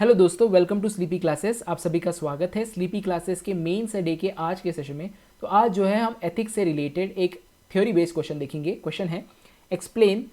Hello दोस्तों, welcome to sleepy classes. आप सभी का स्वागत है स्लीपी क्लासेस के मेन से डे के आज के सेशन में। तो आज जो है हम एथिक्स से रिलेटेड एक थ्योरी बेस्ड क्वेश्चन देखेंगे। क्वेश्चन है explain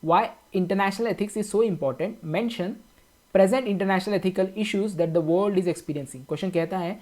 why international ethics is so important, mention present international ethical issues that the world is experiencing. Question कहता है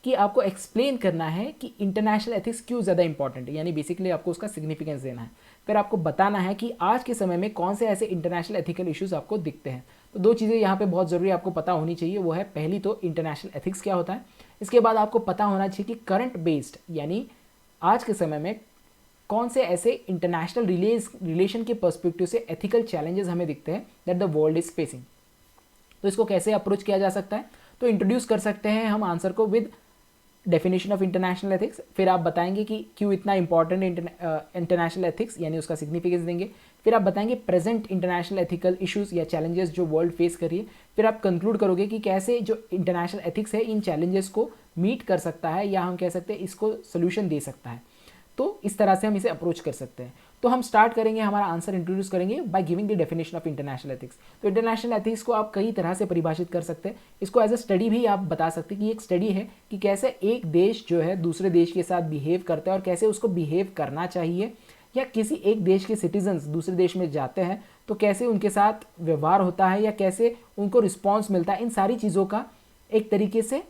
कि आपको एक्सप्लेन करना है कि इंटरनेशनल एथिक्स क्यों ज़्यादा इंपॉर्टेंट है, यानी बेसिकली आपको उसका सिग्निफिकेंस देना है। फिर आपको बताना है कि आज के समय में कौन से ऐसे इंटरनेशनल एथिकल इश्यूज आपको दिखते हैं। तो दो चीज़ें यहाँ पे बहुत ज़रूरी आपको पता होनी चाहिए। वो है पहली तो इंटरनेशनल एथिक्स क्या होता है, इसके बाद आपको पता होना चाहिए कि करंट बेस्ड यानी आज के समय में कौन से ऐसे इंटरनेशनल रिलेशन के पर्सपेक्टिव से एथिकल चैलेंजेस हमें दिखते हैं that the world is facing. तो इसको कैसे अप्रोच किया जा सकता है, तो इंट्रोड्यूस कर सकते हैं हम आंसर को with definition of international ethics. फिर आप बताएंगे कि क्यों इतना इंपॉर्टेंट इंटरनेशनल एथिक्स यानी उसका सिग्निफिकेंस देंगे। फिर आप बताएंगे प्रेजेंट इंटरनेशनल एथिकल इश्यूज या चैलेंजेस जो वर्ल्ड फेस कर रही है। फिर आप कंक्लूड करोगे कि कैसे जो इंटरनेशनल एथिक्स है इन चैलेंजेस को मीट कर सकता है, या हम कह सकते हैं इसको सोल्यूशन दे सकता है। तो इस तरह से हम इसे अप्रोच कर सकते हैं। तो हम स्टार्ट करेंगे, हमारा आंसर इंट्रोड्यूस करेंगे by giving the definition of international ethics. तो इंटरनेशनल एथिक्स को आप कई तरह से परिभाषित कर सकते हैं। इसको एज अ स्टडी भी आप बता सकते हैं कि एक स्टडी है कि कैसे एक देश जो है दूसरे देश के साथ बिहेव करता है और कैसे उसको बिहेव करना चाहिए, या किसी एक देश के सिटीजन्स दूसरे देश में जाते हैं तो कैसे उनके साथ व्यवहार होता है या कैसे उनको रिस्पॉन्स मिलता है। इन सारी चीज़ों का एक तरीके से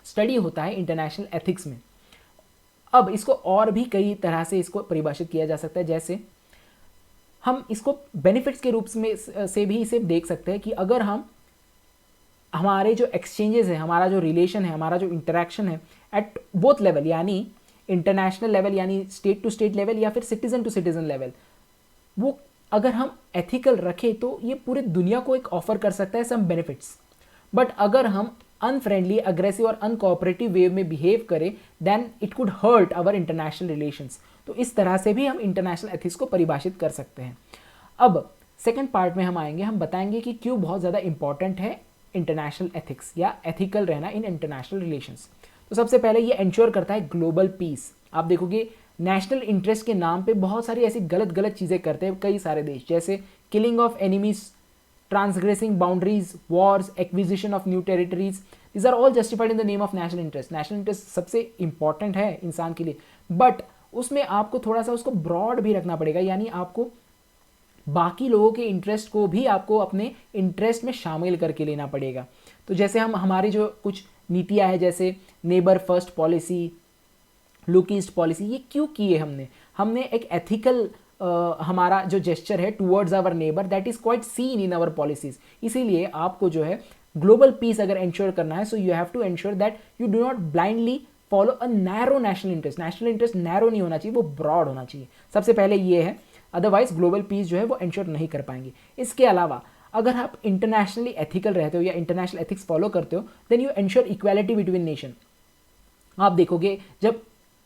स्टडी होता है इंटरनेशनल एथिक्स में। अब इसको और भी कई तरह से इसको परिभाषित किया जा सकता है, जैसे हम इसको बेनिफिट्स के रूप में से भी इसे देख सकते हैं कि अगर हम हमारे जो एक्सचेंजेस है, हमारा जो रिलेशन है, हमारा जो इंटरेक्शन है एट बोथ लेवल यानी इंटरनेशनल लेवल यानी स्टेट टू स्टेट लेवल या फिर सिटीजन टू सिटीजन लेवल, वो अगर हम एथिकल रखें तो ये पूरी दुनिया को एक ऑफर कर सकता है सम बेनिफिट्स। बट अगर हम अनफ्रेंडली, अग्रेसिव और अनकोऑपरेटिव वे में बिहेव करें then it could hurt our international relations. तो इस तरह से भी हम इंटरनेशनल एथिक्स को परिभाषित कर सकते हैं। अब सेकंड पार्ट में हम आएंगे, हम बताएंगे कि क्यों बहुत ज़्यादा इंपॉर्टेंट है इंटरनेशनल एथिक्स या एथिकल रहना इन इंटरनेशनल रिलेशंस। तो सबसे पहले ये इंश्योर करता है ग्लोबल पीस। आप देखोगे नेशनल इंटरेस्ट के नाम पे बहुत सारी ऐसी गलत गलत चीज़ें करते हैं कई सारे देश, जैसे killing of enemies, transgressing boundaries, wars, acquisition of new territories. These are all justified in the name of national interest. National interest सबसे important है इंसान के लिए, बट उसमें आपको थोड़ा सा उसको ब्रॉड भी रखना पड़ेगा, यानी आपको बाकी लोगों के इंटरेस्ट को भी आपको अपने इंटरेस्ट में शामिल करके लेना पड़ेगा। तो जैसे हम हमारी जो कुछ नीतियाँ हैं, जैसे neighbour first policy, look east policy, ये क्यों किए हमने एक एथिकल हमारा जो जेस्चर है towards our neighbour that is quite seen in our policies. इसीलिए आपको जो है ग्लोबल पीस अगर इंश्योर करना है, so you have to ensure that you do not blindly follow a narrow national interest. National interest narrow नहीं होना चाहिए, वो ब्रॉड होना चाहिए। सबसे पहले ये है, अदरवाइज ग्लोबल पीस जो है वो इंश्योर नहीं कर पाएंगे। इसके अलावा अगर आप इंटरनेशनली एथिकल रहते हो या इंटरनेशनल एथिक्स फॉलो करते हो then you ensure equality between nation. आप देखोगे जब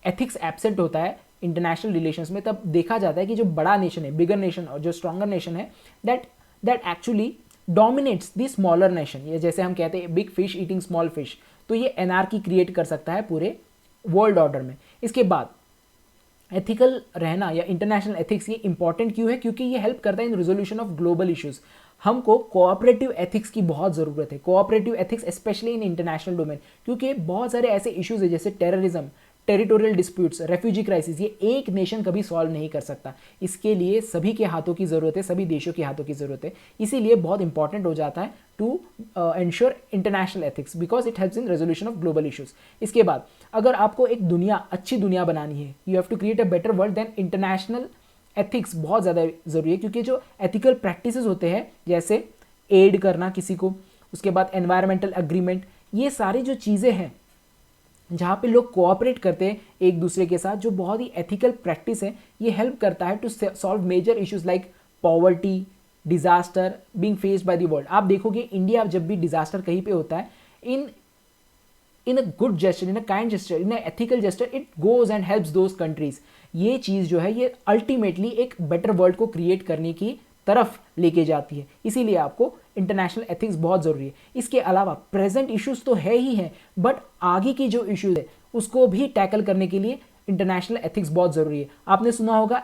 एथिक्स एब्सेंट होता है इंटरनेशनल रिलेशंस में, तब देखा जाता है कि जो बड़ा नेशन है, बिगर नेशन और जो स्ट्रॉन्गर नेशन है, that actually dominates the smaller nation. ये जैसे हम कहते हैं big fish eating small fish, तो ये एनार्की क्रिएट कर सकता है पूरे वर्ल्ड ऑर्डर में। इसके बाद एथिकल रहना या इंटरनेशनल एथिक्स ये इंपॉर्टेंट क्यों है, क्योंकि ये हेल्प करता है इन रेजोल्यूशन ऑफ ग्लोबल इश्यूज। हमको कोऑपरेटिव एथिक्स की बहुत ज़रूरत है, cooperative ethics specially in international domain, क्योंकि बहुत सारे ऐसे इश्यूज है जैसे terrorism, territorial disputes, refugee crisis, ये एक नेशन कभी सॉल्व नहीं कर सकता। इसके लिए सभी के हाथों की ज़रूरत है, सभी देशों के हाथों की ज़रूरत है। इसीलिए बहुत इंपॉर्टेंट हो जाता है to ensure international ethics because it helps in resolution of global issues. इसके बाद अगर आपको एक दुनिया, अच्छी दुनिया बनानी है, you have to create a better world, then international ethics बहुत ज़्यादा ज़रूरी है। क्योंकि जो एथिकल प्रैक्टिसेस होते हैं जैसे एड करना किसी को, उसके बाद एनवायरमेंटल एग्रीमेंट, ये सारी जो चीज़ें हैं जहाँ पे लोग कोऑपरेट करते हैं एक दूसरे के साथ, जो बहुत ही एथिकल प्रैक्टिस है, ये हेल्प करता है to solve major issues like poverty, disaster being faced by the world. आप देखोगे इंडिया जब भी डिजास्टर कहीं पे होता है, in a good gesture, in a kind gesture, in a ethical gesture, it goes and helps those countries. ये चीज़ जो है ये अल्टीमेटली एक बेटर वर्ल्ड को क्रिएट करने की तरफ लेके जाती है। इसीलिए आपको इंटरनेशनल एथिक्स बहुत ज़रूरी है। इसके अलावा प्रेजेंट इश्यूज तो है ही है, बट आगे की जो इश्यूज है उसको भी टैकल करने के लिए इंटरनेशनल एथिक्स बहुत ज़रूरी है। आपने सुना होगा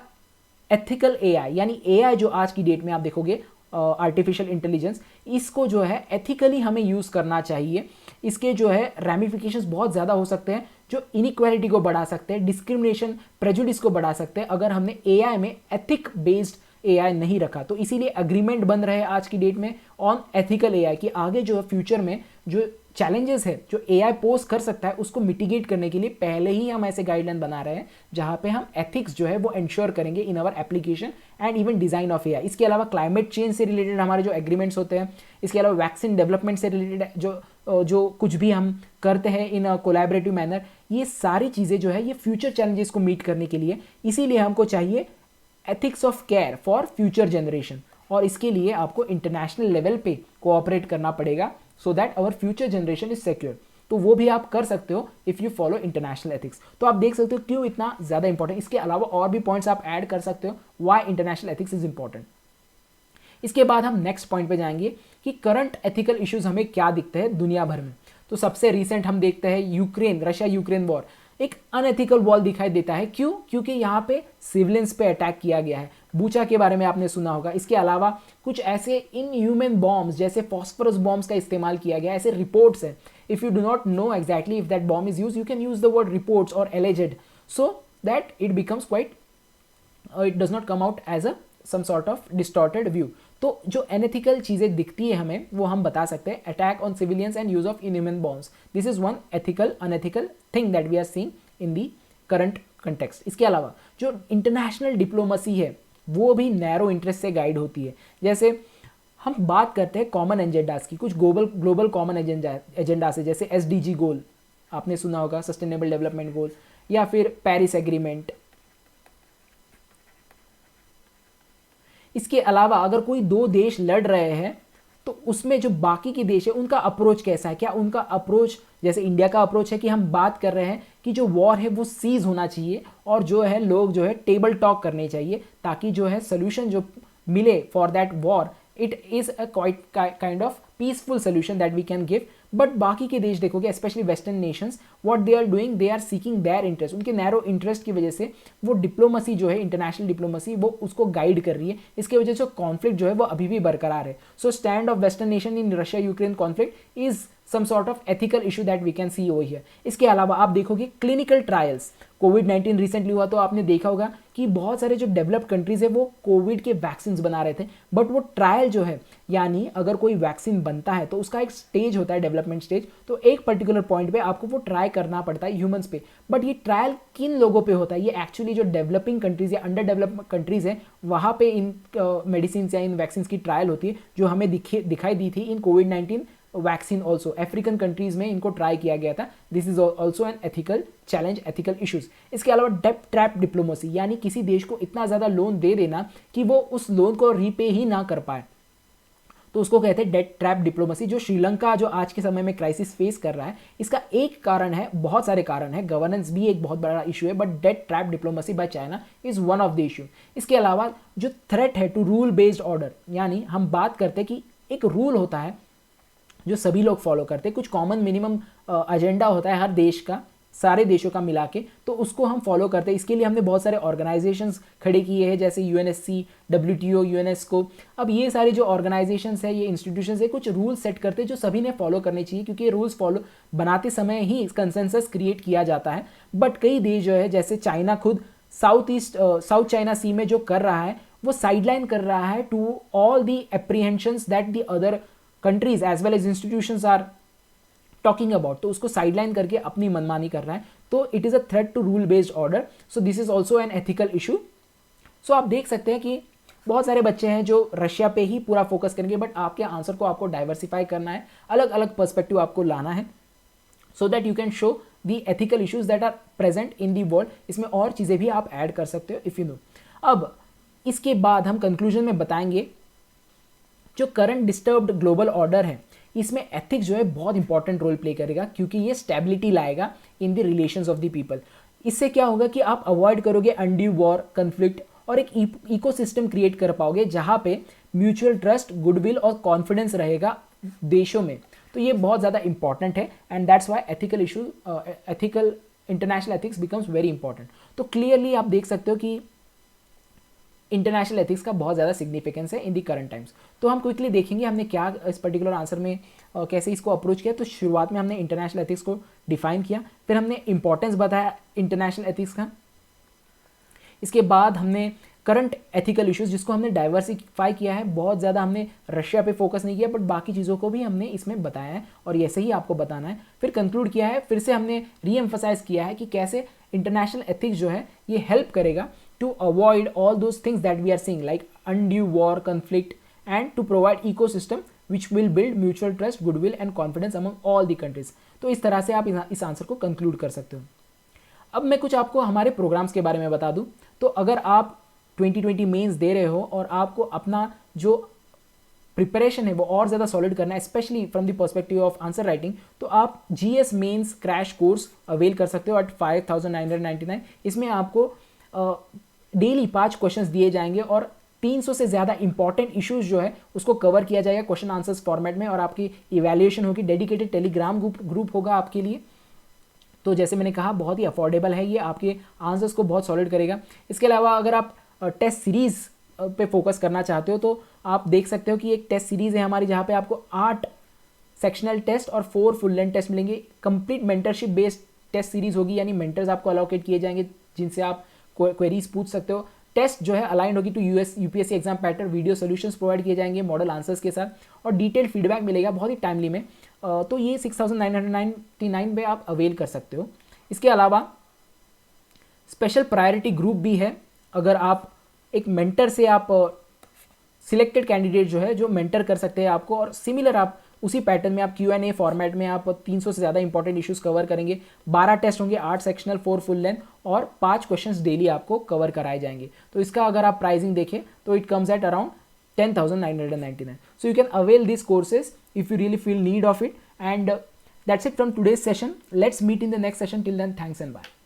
एथिकल एआई, यानी एआई जो आज की डेट में आप देखोगे आर्टिफिशियल इंटेलिजेंस, इसको जो है एथिकली हमें यूज़ करना चाहिए। इसके जो है रैमिफिकेशंस बहुत ज़्यादा हो सकते हैं जो इनइक्वालिटी को बढ़ा सकते हैं, डिस्क्रिमिनेशन, प्रेजुडिस को बढ़ा सकते हैं अगर हमने एआई में एथिक बेस्ड एआई नहीं रखा। तो इसीलिए अग्रीमेंट बन रहे हैं आज की डेट में ऑन एथिकल एआई कि आगे जो फ्यूचर में जो चैलेंजेस है जो एआई पोज कर सकता है उसको मिटिगेट करने के लिए पहले ही हम ऐसे गाइडलाइन बना रहे हैं जहां पे हम एथिक्स जो है वो इंश्योर करेंगे in our application and even design of AI. इसके अलावा क्लाइमेट चेंज से रिलेटेड हमारे जो एग्रीमेंट्स होते हैं, इसके अलावा वैक्सीन डेवलपमेंट से रिलेटेड जो कुछ भी हम करते हैं इन कोलैबोरेटिव मैनर, ये सारी चीज़ें जो है ये फ्यूचर चैलेंजेस को मीट करने के लिए, इसीलिए हमको चाहिए ethics of care for future generation. और इसके लिए आपको इंटरनेशनल लेवल पे कोऑपरेट करना पड़ेगा so that our future generation is secure. तो वो भी आप कर सकते हो if you follow international ethics. तो आप देख सकते हो क्यों इतना ज़्यादा इंपॉर्टेंट। इसके अलावा और भी पॉइंट्स आप ऐड कर सकते हो why international ethics is important. इसके बाद हम नेक्स्ट पॉइंट पे जाएंगे कि करंट एथिकल इश्यूज हमें क्या दिखते हैं दुनिया भर में। तो सबसे रिसेंट हम देखते हैं यूक्रेन, रशिया यूक्रेन वॉर एक अनएथिकल वॉर दिखाई देता है। क्यों? क्योंकि यहाँ पे सिविलियंस पे अटैक किया गया है। बूचा के बारे में आपने सुना होगा। इसके अलावा कुछ ऐसे इनह्यूमन बॉम्ब्स जैसे फॉस्फोरस बॉम्ब्स का इस्तेमाल किया गया, ऐसे रिपोर्ट्स है। If you do not know exactly if that bomb is use, you can use the word reports और alleged so that it becomes quite, it does not come out as a some sort of distorted view. तो जो unethical चीज़ें दिखती है हमें वो हम बता सकते हैं। Attack on civilians and use of inhuman bombs, this is one ethical unethical thing that we are seeing in the current context. इसके अलावा जो इंटरनेशनल डिप्लोमेसी है वो भी नैरो इंटरेस्ट से गाइड होती है। जैसे हम बात करते हैं कॉमन एजेंडास की, कुछ ग्लोबल कॉमन एजेंडा से, जैसे एसडीजी गोल आपने सुना होगा, सस्टेनेबल डेवलपमेंट गोल, या फिर पेरिस एग्रीमेंट। इसके अलावा अगर कोई दो देश लड़ रहे हैं तो उसमें जो बाकी के देश है उनका अप्रोच कैसा है, क्या उनका अप्रोच, जैसे इंडिया का अप्रोच है कि हम बात कर रहे हैं कि जो वॉर है वो सीज होना चाहिए और जो है लोग जो है टेबल टॉक करने चाहिए ताकि जो है सोल्यूशन जो मिले for that war it is a quite kind of peaceful solution that we can give. But बाकी के देश देखोगे, specially western nations, what they are doing, they are seeking their interest. उनके नैरो इंटरेस्ट की वजह से वो डिप्लोमेसी जो है, इंटरनेशनल डिप्लोमेसी, वो उसको गाइड कर रही है। इसकी वजह से कॉन्फ्लिक्ट जो है वो अभी भी बरकरार है। So stand of western nation in Russia Ukraine conflict is some sort of ethical issue that we can see over here. इसके अलावा आप देखोगे क्लिनिकल ट्रायल्स, कोविड-19 रिसेंटली हुआ तो आपने देखा होगा कि बहुत सारे जो डेवलप्ड कंट्रीज है वो कोविड के वैक्सीन बना रहे थे, बट वो ट्रायल जो है, यानी अगर कोई वैक्सीन बनता है तो उसका एक स्टेज होता है, डेवलपमेंट स्टेज, तो एक पर्टिकुलर पॉइंट पे आपको वो ट्राई करना पड़ता है ह्यूमंस पे। बट ये ट्रायल किन लोगों पे होता है? ये एक्चुअली जो डेवलपिंग कंट्रीज या अंडर डेवलप कंट्रीज हैं वहाँ पे इन मेडिसिन या इन वैक्सीन की ट्रायल होती है, जो हमें दिखाई दी थी इन कोविड-19 वैक्सीन। ऑल्सो अफ्रीकन कंट्रीज में इनको ट्राई किया गया था। This is also an ethical challenge, ethical issues. इसके अलावा डेब्ट ट्रैप डिप्लोमेसी, यानी किसी देश को इतना ज़्यादा लोन दे देना कि वो उस लोन को रीपे ही ना कर पाए, तो उसको कहते हैं डेट ट्रैप डिप्लोमेसी। जो श्रीलंका जो आज के समय में क्राइसिस फेस कर रहा है, इसका एक कारण है, बहुत सारे कारण है, गवर्नेंस भी एक बहुत बड़ा इशू है, but debt trap diplomacy by China is one of the issue. इसके अलावा जो थ्रेट है टू रूल बेस्ड ऑर्डर, यानी हम बात करते हैं कि एक रूल होता है जो सभी लोग फॉलो करते हैं, कुछ कॉमन मिनिमम एजेंडा होता है हर देश का, सारे देशों का मिला के, तो उसको हम फॉलो करते हैं। इसके लिए हमने बहुत सारे ऑर्गेनाइजेशंस खड़े किए हैं, जैसे यूएनएससी, डब्ल्यूटीओ, यूनेस्को। अब ये सारे जो ऑर्गेनाइजेशंस है, ये इंस्टीट्यूशंस है, कुछ रूल्स सेट करते हैं जो सभी ने फॉलो करने चाहिए, क्योंकि ये रूल्स फॉलो बनाते समय ही कंसेंसस क्रिएट किया जाता है। बट कई देश जो है, जैसे चाइना खुद साउथ चाइना सी में जो कर रहा है वो साइडलाइन कर रहा है to all the apprehensions that the other countries as well as institutions are talking about, तो उसको साइडलाइन करके अपनी मनमानी कर रहा है। तो it is a threat to rule based order, so this is also an ethical issue. सो आप देख सकते हैं कि बहुत सारे बच्चे हैं जो रशिया पे ही पूरा फोकस करेंगे, बट आपके आंसर को आपको डाइवर्सिफाई करना है, अलग अलग पर्सपेक्टिव आपको लाना है, so that you can show the ethical issues that are present in the world. इसमें और चीज़ें भी आप ऐड कर सकते हो इफ़ यू नो। अब इसके बाद हम कंक्लूजन में बताएंगे जो करंट डिस्टर्ब्ड ग्लोबल ऑर्डर है, इसमें एथिक्स जो है बहुत इंपॉर्टेंट रोल प्ले करेगा, क्योंकि ये स्टेबिलिटी लाएगा in the relations of the people. इससे क्या होगा कि आप अवॉइड करोगे अनड्यू वॉर, कन्फ्लिक्ट, और एक इकोसिस्टम क्रिएट कर पाओगे जहाँ पे म्यूचुअल ट्रस्ट, गुडविल और कॉन्फिडेंस रहेगा देशों में। तो ये बहुत ज़्यादा इंपॉर्टेंट है, and that's why ethical issue, ethical international ethics becomes very important. तो क्लियरली आप देख सकते हो कि इंटरनेशनल एथिक्स का बहुत ज़्यादा सिग्निफिकेंस है इन दी करंट टाइम्स। तो हम क्विकली देखेंगे हमने क्या इस पर्टिकुलर आंसर में कैसे इसको अप्रोच किया। तो शुरुआत में हमने इंटरनेशनल एथिक्स को डिफाइन किया, फिर हमने इंपॉर्टेंस बताया इंटरनेशनल एथिक्स का, इसके बाद हमने करंट एथिकल इश्यूज जिसको हमने डाइवर्सिफाई किया है, बहुत ज़्यादा हमने रशिया पे फोकस नहीं किया बट बाकी चीज़ों को भी हमने इसमें बताया है और ऐसे ही आपको बताना है। फिर कंक्लूड किया है, फिर से हमने रीएम्फसाइज किया है कि कैसे इंटरनेशनल एथिक्स जो है ये हेल्प करेगा to avoid all those things that we are seeing like undue war, conflict and to provide ecosystem which will build mutual trust, goodwill and confidence among all the countries. तो इस तरह से आप इस आंसर को conclude कर सकते हो। अब मैं कुछ आपको हमारे प्रोग्राम्स के बारे में बता दूं। तो अगर आप 2020 मेंस दे रहे हो और आपको अपना जो प्रिपरेशन है वो और ज़्यादा सॉलिड करना है, specially from the perspective of answer writing, तो आप GS mains crash course avail कर सकते हो एट 5999। इसमें आपको डेली 5 क्वेश्चंस दिए जाएंगे और 300 से ज़्यादा इंपॉर्टेंट इश्यूज जो है उसको कवर किया जाएगा क्वेश्चन आंसर्स फॉर्मेट में, और आपकी इवैल्यूएशन होगी, डेडिकेटेड टेलीग्राम ग्रुप होगा आपके लिए। तो जैसे मैंने कहा बहुत ही अफोर्डेबल है ये, आपके आंसर्स को बहुत सॉलिड करेगा। इसके अलावा अगर आप टेस्ट सीरीज़ पे फोकस करना चाहते हो तो आप देख सकते हो कि एक टेस्ट सीरीज़ है हमारी जहाँ पे आपको 8 सेक्शनल टेस्ट और 4 फुल लेंथ टेस्ट मिलेंगे। Complete mentorship based test series होगी, यानी मेंटर्स आपको अलोकेट किए जाएंगे जिनसे आप क्वेरीज पूछ सकते हो। टेस्ट जो है अलाइन होगी to UPSC exam pattern, video solutions provide किए जाएंगे मॉडल आंसर्स के साथ और डिटेल्ड फीडबैक मिलेगा बहुत ही टाइमली में। तो ये 6999 पे आप अवेल कर सकते हो। इसके अलावा स्पेशल प्रायोरिटी ग्रुप भी है। अगर आप एक मेंटर से आप सिलेक्टेड कैंडिडेट जो है जो मेंटर कर सकते हैं आपको, और सिमिलर आप उसी पैटर्न में आप Q&A फॉर्मेट में आप 300 से ज़्यादा इंपॉर्टेंट इश्यूज कवर करेंगे। 12 टेस्ट होंगे, 8 सेक्शनल, 4 फुल लेंथ और 5 क्वेश्चंस डेली आपको कवर कराए जाएंगे। तो इसका अगर आप प्राइसिंग देखें तो it comes at around 10,999। So you can avail these courses if you really feel need of it, and that's it from today's session. Let's meet in the next session. Till then, thanks and bye.